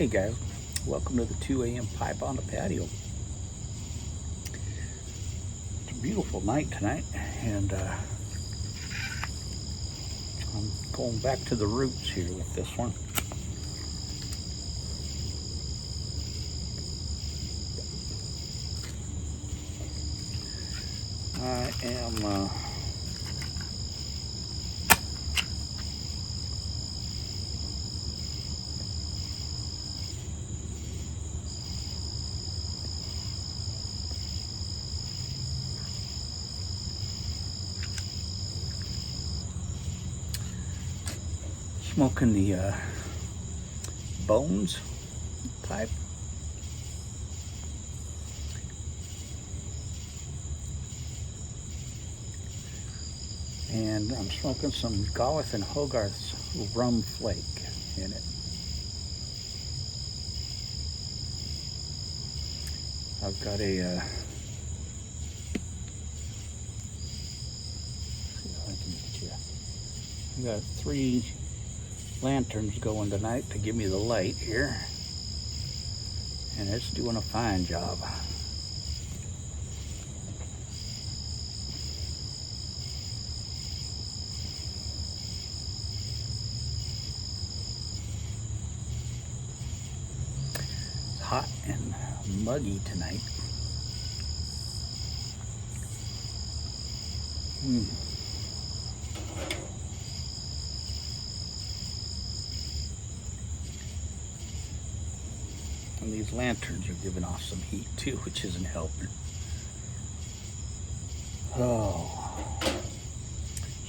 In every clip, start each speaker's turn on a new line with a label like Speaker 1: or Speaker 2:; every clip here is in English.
Speaker 1: Hey guys, welcome to the 2 a.m. pipe on the patio. It's a beautiful night tonight, and I'm going back to the roots here with this one. I am smoking the bones pipe. And I'm smoking some Garth and Hogarth's rum flake in it. I've got a see if I can get you. I've got 3 lanterns going tonight to give me the light here, and it's doing a fine job. It's hot and muggy tonight. And these lanterns are giving off some heat too, which isn't helping. Oh,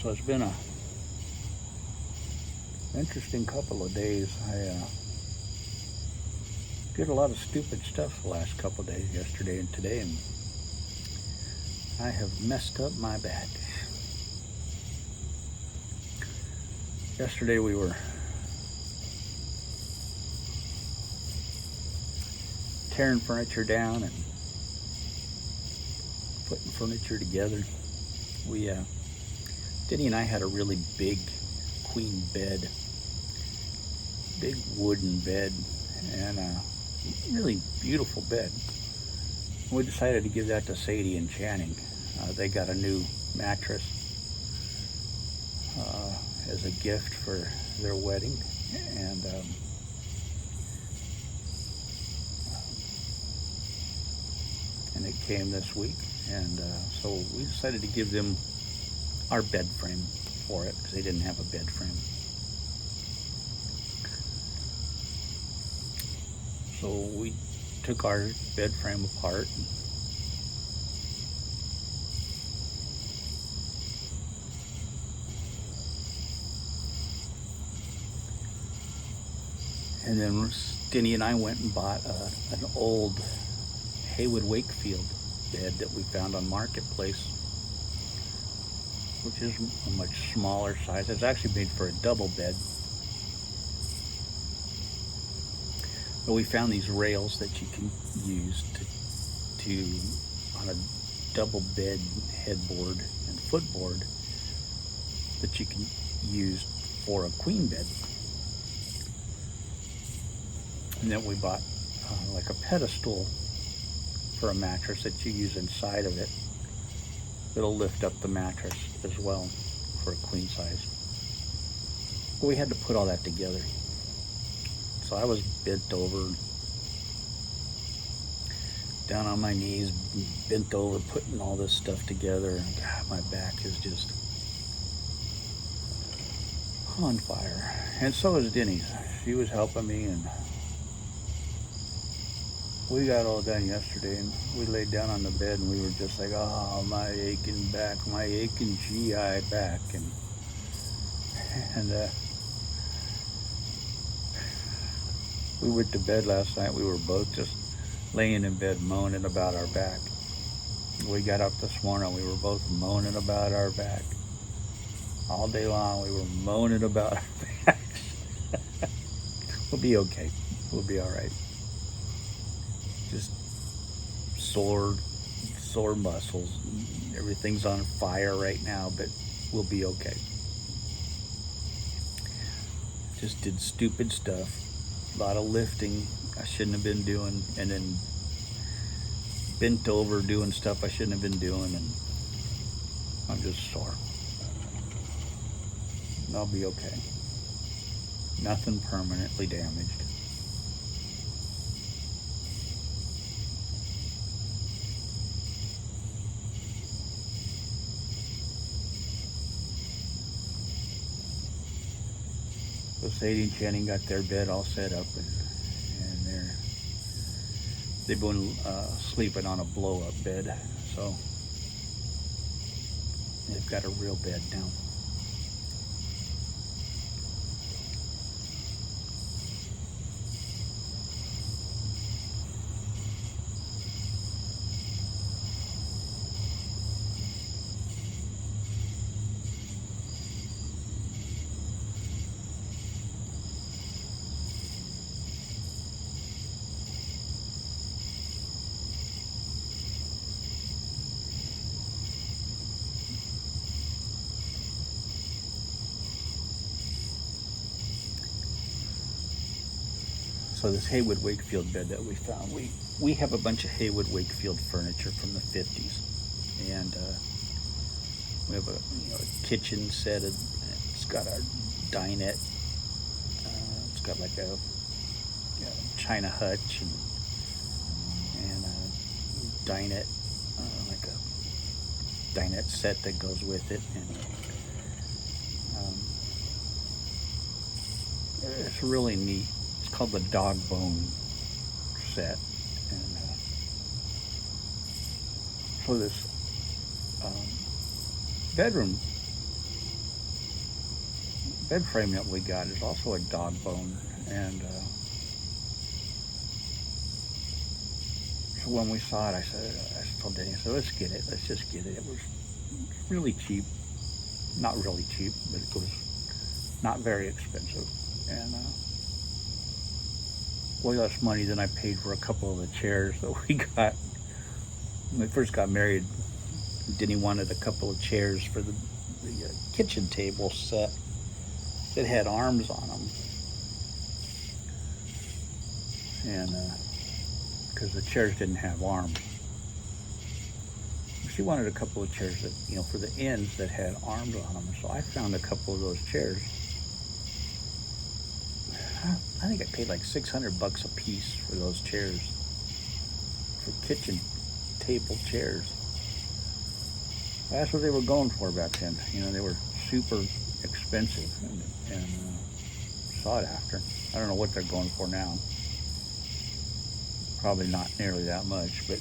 Speaker 1: so it's been a interesting couple of days. I did a lot of stupid stuff the last couple of days, yesterday and today, and I have messed up my back. Yesterday we were tearing furniture down and putting furniture together. Denny and I had a really big queen bed, big wooden bed, and a really beautiful bed. We decided to give that to Sadie and Channing. They got a new mattress as a gift for their wedding, and it came this week, and so we decided to give them our bed frame for it because they didn't have a bed frame. So we took our bed frame apart and then Denny and I went and bought an old Haywood Wakefield bed that we found on Marketplace, which is a much smaller size. It's actually made for a double bed. But we found these rails that you can use to on a double bed headboard and footboard that you can use for a queen bed. And then we bought like a pedestal for a mattress that you use inside of it. It'll lift up the mattress as well for a queen size. But we had to put all that together. So I was bent over, down on my knees, bent over, putting all this stuff together. And God, my back is just on fire. And so is Denny's. She was helping me, and we got all done yesterday, and we laid down on the bed, and we were just like, oh, my aching back, my aching GI back, and We went to bed last night. We were both just laying in bed moaning about our back. We got up this morning. We were both moaning about our back. All day long we were moaning about our backs. We'll be okay. We'll be all right. Just sore muscles. Everything's on fire right now, but we'll be okay. Just did stupid stuff. A lot of lifting I shouldn't have been doing, and then bent over doing stuff I shouldn't have been doing, and I'm just sore. And I'll be okay. Nothing permanently damaged. So Sadie and Channing got their bed all set up, and they've been sleeping on a blow-up bed, so they've got a real bed now. So this Haywood Wakefield bed that we found, we have a bunch of Haywood Wakefield furniture from the 50s, and we have a kitchen set. It's got our dinette. It's got like a china hutch and a dinette, like a dinette set that goes with it, and it's really neat. It's called the dog bone set, and so this bed frame that we got is also a dog bone, and so when we saw it, I told Danny, I said, let's get it. Let's just get it. It was really cheap, not really cheap, but it was not very expensive, and way less money than I paid for a couple of the chairs that we got when we first got married. Denny wanted a couple of chairs for the kitchen table set that had arms on them, and because the chairs didn't have arms, she wanted a couple of chairs that, for the ends that had arms on them. So I found a couple of those chairs. I think I paid like $600 a piece for those chairs, for kitchen table chairs. That's what they were going for back then. They were super expensive and sought after. I don't know what they're going for now. Probably not nearly that much, but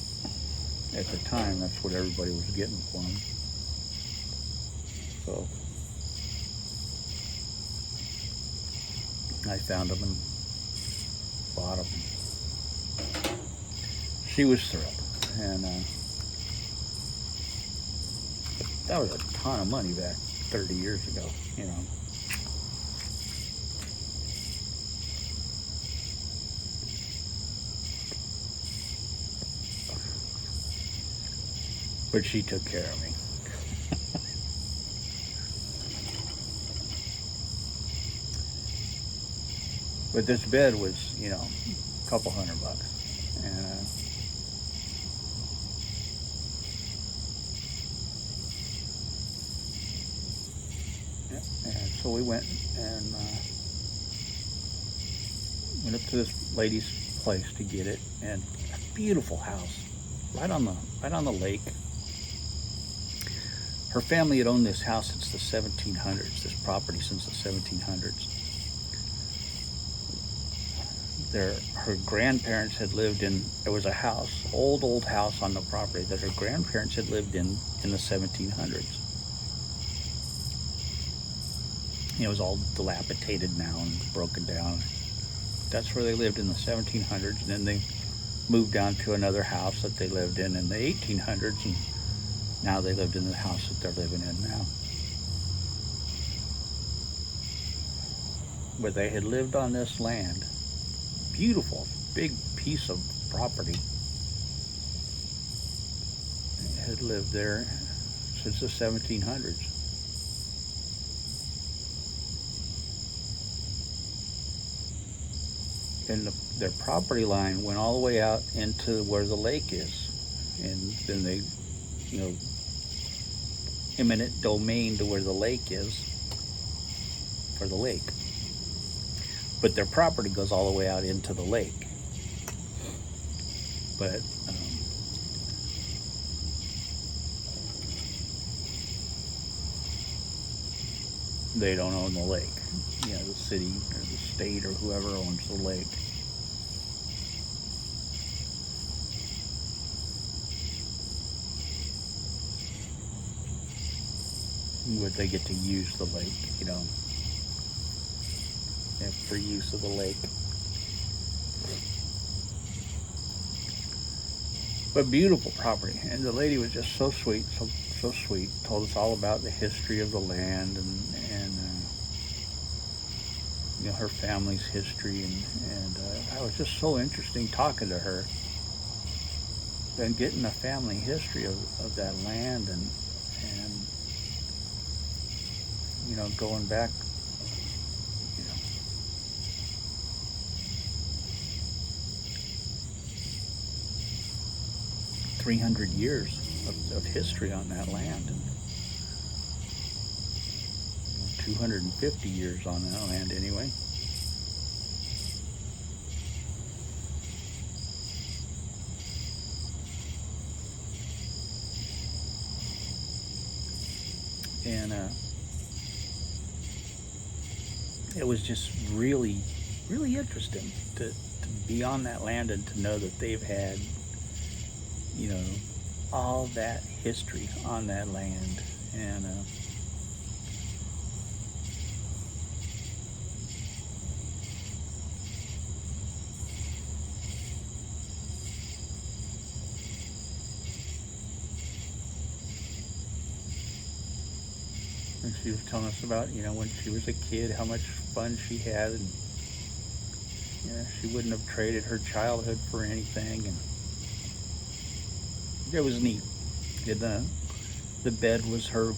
Speaker 1: at the time, that's what everybody was getting for them. So I found them and bought them. She was thrilled, and that was a ton of money back 30 years ago, But she took care of me. But this bed was, a couple $100. And so we went up to this lady's place to get it, and a beautiful house, right on the lake. Her family had owned this house since the 1700s, this property since the 1700s. Her grandparents had lived in, there was a house, old house on the property that her grandparents had lived in the 1700s. It was all dilapidated now and broken down. That's where they lived in the 1700s, and then they moved down to another house that they lived in the 1800s, and now they lived in the house that they're living in now. But they had lived on this land, beautiful, big piece of property. They had lived there since the 1700s. And their property line went all the way out into where the lake is. And then they, eminent domain to where the lake is for the lake. But their property goes all the way out into the lake. But they don't own the lake. The city or the state or whoever owns the lake. Would they get to use the lake, for use of the lake. But beautiful property, and the lady was just so sweet, so sweet. Told us all about the history of the land and her family's history, and it was just so interesting talking to her and getting the family history of that land and going back 300 years of history on that land, and 250 years on that land anyway. And it was just really, really interesting to be on that land and to know that they've had, all that history on that land. And she was telling us about, when she was a kid, how much fun she had, and she wouldn't have traded her childhood for anything, and it was neat. And the bed was her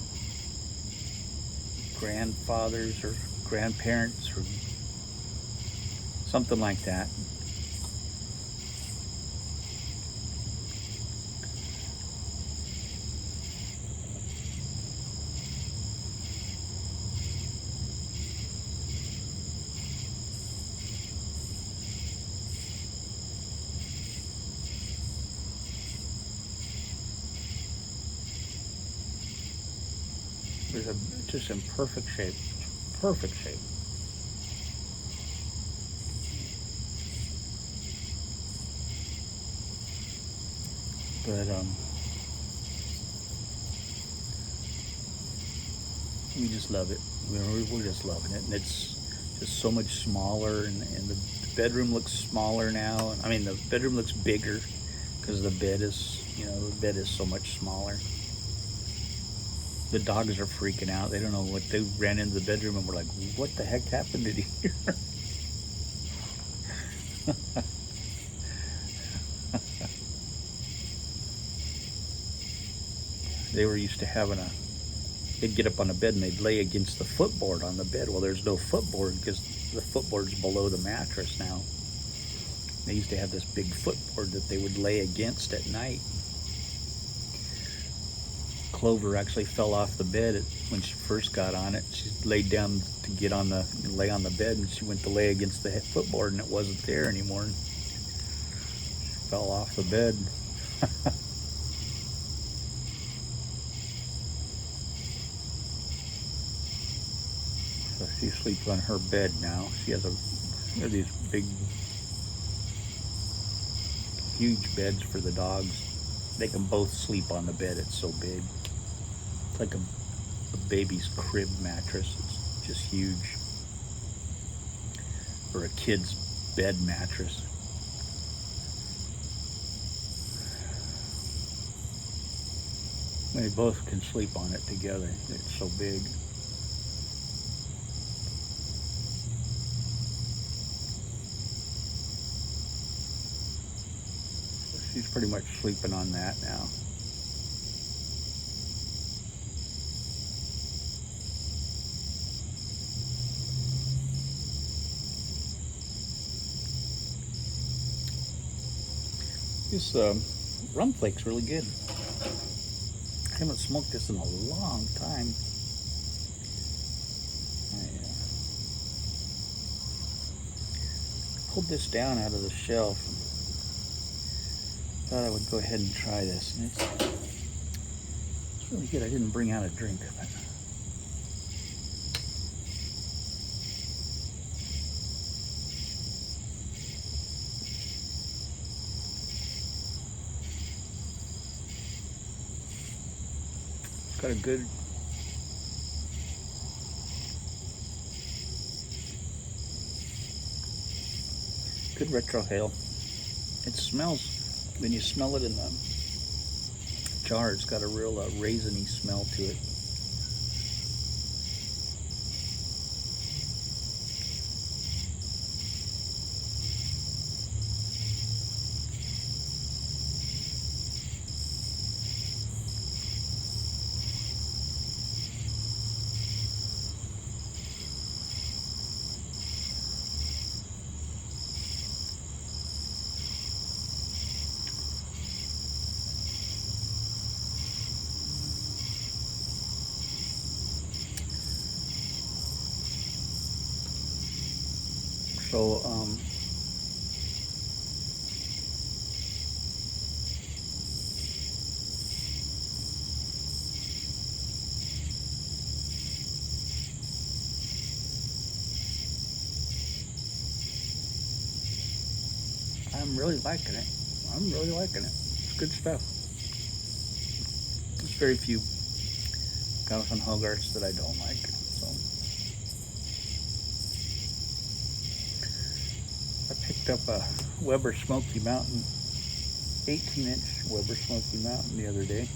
Speaker 1: grandfather's or grandparents or something like that. It was just in perfect shape. Perfect shape. But we just love it. We're just loving it, and it's just so much smaller, and the bedroom looks smaller now. I mean, the bedroom looks bigger because the bed is, the bed is so much smaller. The dogs are freaking out. They don't know what. They ran into the bedroom and were like, what the heck happened in here? They were used to having they'd get up on the bed and they'd lay against the footboard on the bed. Well, there's no footboard because the footboard's below the mattress now. They used to have this big footboard that they would lay against at night. Clover actually fell off the bed when she first got on it. She laid down to lay on the bed, and she went to lay against the footboard, and it wasn't there anymore. She fell off the bed. So she sleeps on her bed now. She has these big, huge beds for the dogs. They can both sleep on the bed. It's so big. It's like a baby's crib mattress. It's just huge. Or a kid's bed mattress. They both can sleep on it together. It's so big. So she's pretty much sleeping on that now. This rum flake's really good. I haven't smoked this in a long time. I pulled this down out of the shelf and thought I would go ahead and try this. And it's really good. I didn't bring out a drink of it. Got a good retrohale. It smells, when you smell it in the jar, it's got a real raisiny smell to it. So, I'm really liking it. I'm really liking it. It's good stuff. There's very few Gauss and Hogarths that I don't like. So I picked up a Weber Smoky Mountain, 18-inch Weber Smoky Mountain the other day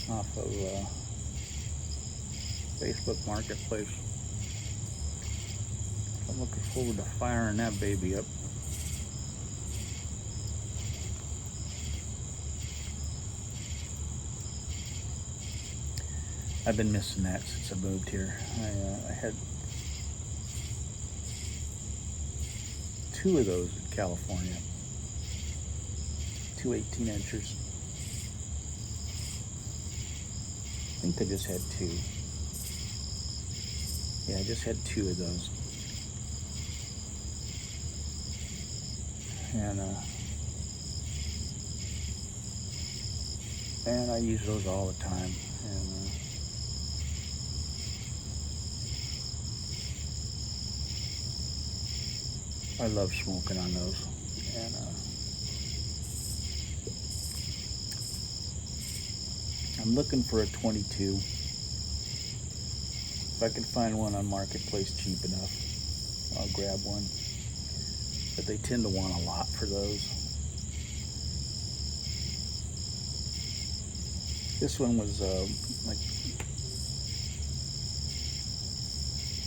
Speaker 1: off of Facebook Marketplace. I'm looking forward to firing that baby up. I've been missing that since I moved here. I had 2 of those in California, 2 18-inchers. I think I just had 2. Yeah, I just had 2 of those. And I use those all the time. And I love smoking on those. And I'm looking for a 22. If I can find one on Marketplace cheap enough, I'll grab one. But they tend to want a lot for those. This one was like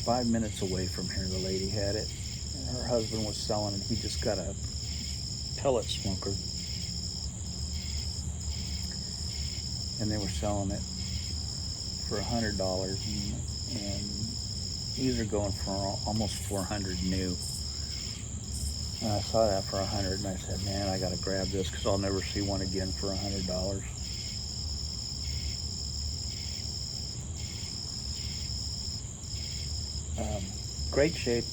Speaker 1: 5 minutes away from here. The lady had it. And her husband was selling it. He just got a pellet smoker. And they were selling it for $100. And these are going for almost $400 new. And I saw that for $100, and I said, man, I got to grab this because I'll never see one again for $100. Great shape.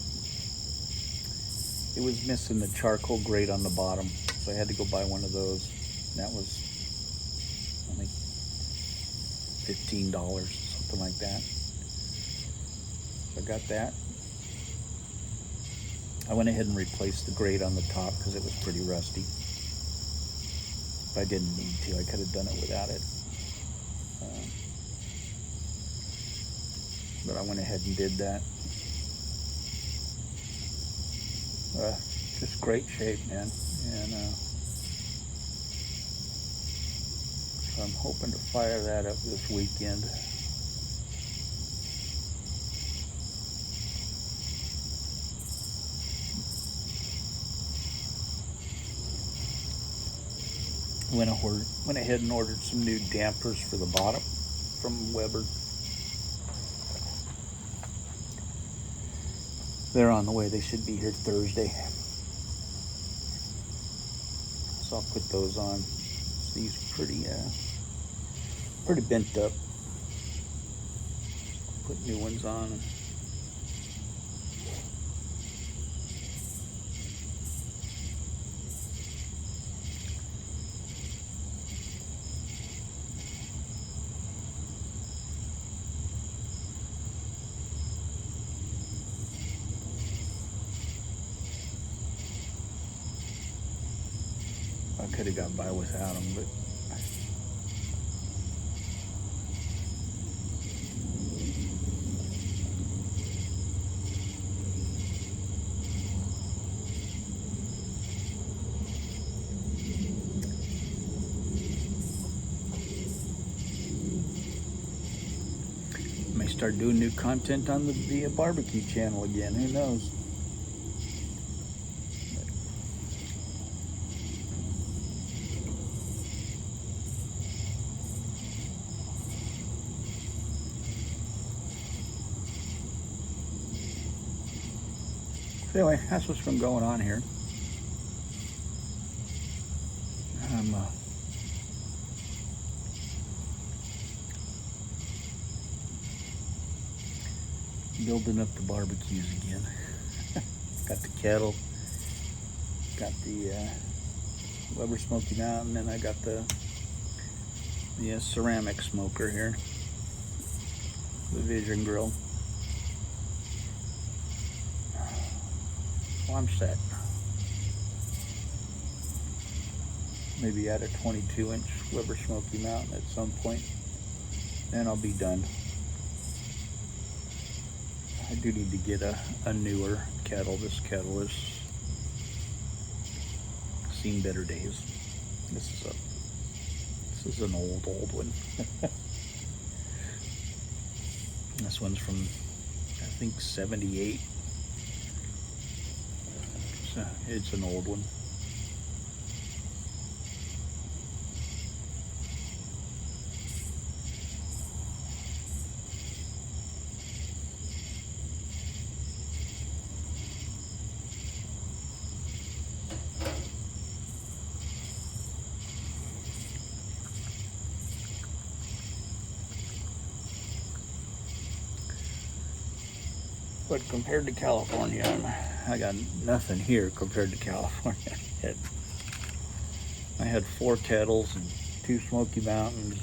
Speaker 1: It was missing the charcoal grate on the bottom, so I had to go buy one of those. And that was only $15, something like that. So I got that. I went ahead and replaced the grate on the top because it was pretty rusty. But I didn't need to. I could have done it without it. But I went ahead and did that. just great shape, man. And so I'm hoping to fire that up this weekend. Went ahead and ordered some new dampers for the bottom from Weber. They're on the way. They should be here Thursday. So I'll put those on. These are pretty bent up. Put new ones on. I could have got by without them, but I may start doing new content on the barbecue channel again. Who knows? Anyway, that's what's been going on here. I'm building up the barbecues again. Got the kettle, got the Weber Smoky Mountain, and I got the ceramic smoker here, the Vision Grill. Well, I'm set. Maybe add a 22-inch Weber Smoky Mountain at some point, and I'll be done. I do need to get a newer kettle. This kettle has seen better days. This is an old one. This one's from, I think, 78. So it's an old one. But compared to California, I got nothing here compared to California. I had 4 kettles and 2 Smoky Mountains.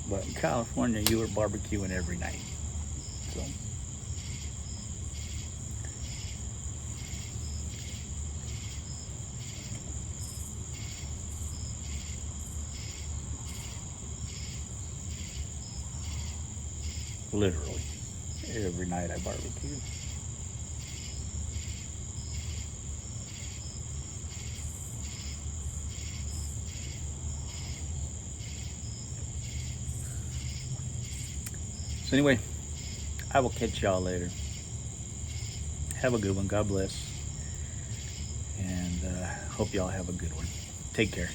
Speaker 1: But in California, you were barbecuing every night. So. Literally, every night I barbecued. So anyway, I will catch y'all later. Have a good one. God bless. And hope y'all have a good one. Take care.